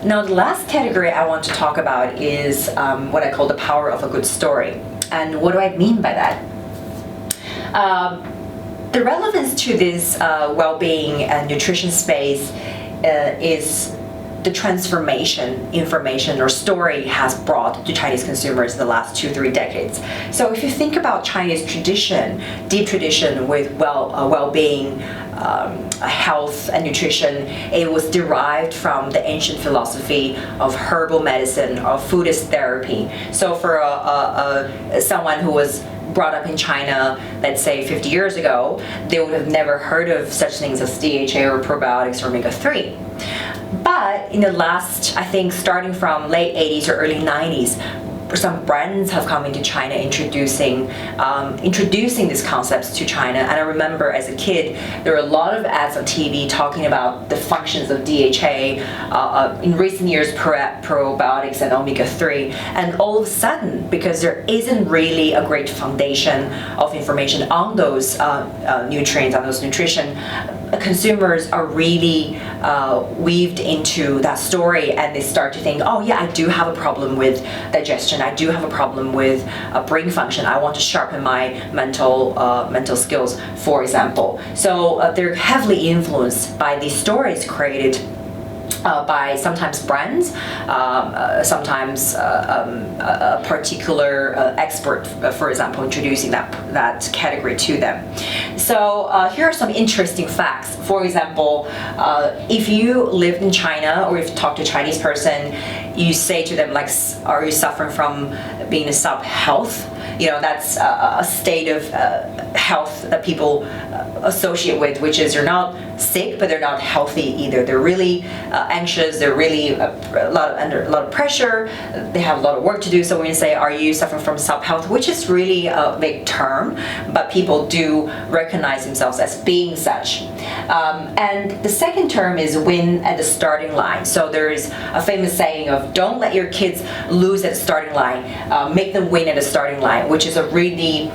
Now, the last category I want to talk about is what I call the power of a good story. And what do I mean by that? The relevance to this well-being and nutrition space is the transformation information or story has brought to Chinese consumers in the last 2-3 decades. So if you think about Chinese tradition, deep tradition with well-being, health and nutrition, it was derived from the ancient philosophy of herbal medicine, of Buddhist therapy. So for someone who was brought up in China, let's say 50 years ago, they would have never heard of such things as DHA or probiotics or omega-3. But in the last, I think starting from late 80s or early 90s, some brands have come into China introducing these concepts to China. And I remember as a kid, there were a lot of ads on TV talking about the functions of DHA, in recent years probiotics and omega-3. And all of a sudden, because there isn't really a great foundation of information on those nutrients, on those nutrition, consumers are really weaved into that story, and they start to think, oh yeah, I do have a problem with digestion, I do have a problem with brain function, I want to sharpen my mental skills, for example. So they're heavily influenced by these stories created by sometimes brands, sometimes a particular expert, for example, introducing that category to them. So here are some interesting facts. For example, if you lived in China or if you talk to a Chinese person, you say to them, like, are you suffering from being in sub-health? You know, that's a state of health that people associate with, which is you're not sick, but they're not healthy either. They're really anxious. They're really under a lot of pressure. They have a lot of work to do. So when you say, "Are you suffering from sub-health?" which is really a big term, but people do recognize themselves as being such. And the second term is win at the starting line. So there is a famous saying of "Don't let your kids lose at the starting line. Make them win at the starting line," which is a really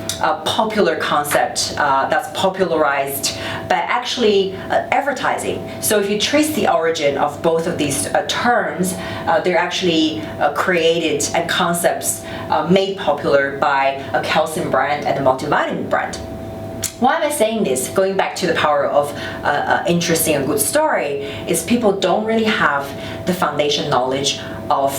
popular concept that's popularized by actually advertising. So if you trace the origin of both of these terms, they're actually created and concepts made popular by a calcium brand and a multivitamin brand. Why am I saying this? Going back to the power of interesting and good story, is people don't really have the foundation knowledge of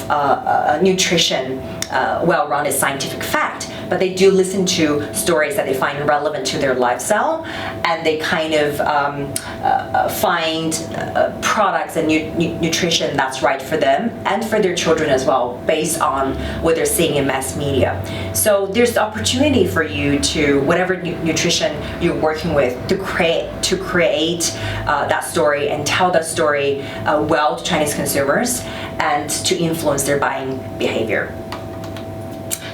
nutrition, well-rounded scientific fact, but they do listen to stories that they find relevant to their lifestyle, and they kind of find products and nutrition that's right for them and for their children as well, based on what they're seeing in mass media. So there's the opportunity for you to, whatever nutrition you're working with, to create that story and tell that story well to Chinese consumers and to influence their buying behavior.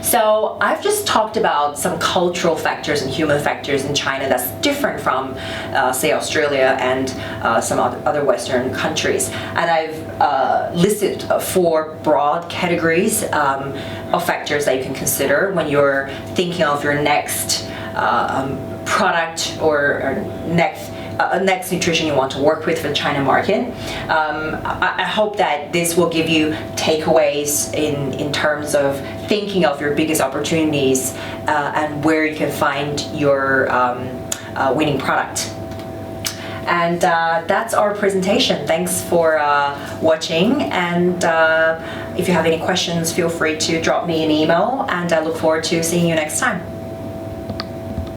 So I've just talked about some cultural factors and human factors in China that's different from, say, Australia and some other Western countries. And I've listed 4 broad categories of factors that you can consider when you're thinking of your next product or next nutrition you want to work with for the China market. I hope that this will give you takeaways in terms of thinking of your biggest opportunities and where you can find your winning product. And that's our presentation. Thanks for watching, and if you have any questions, feel free to drop me an email, and I look forward to seeing you next time.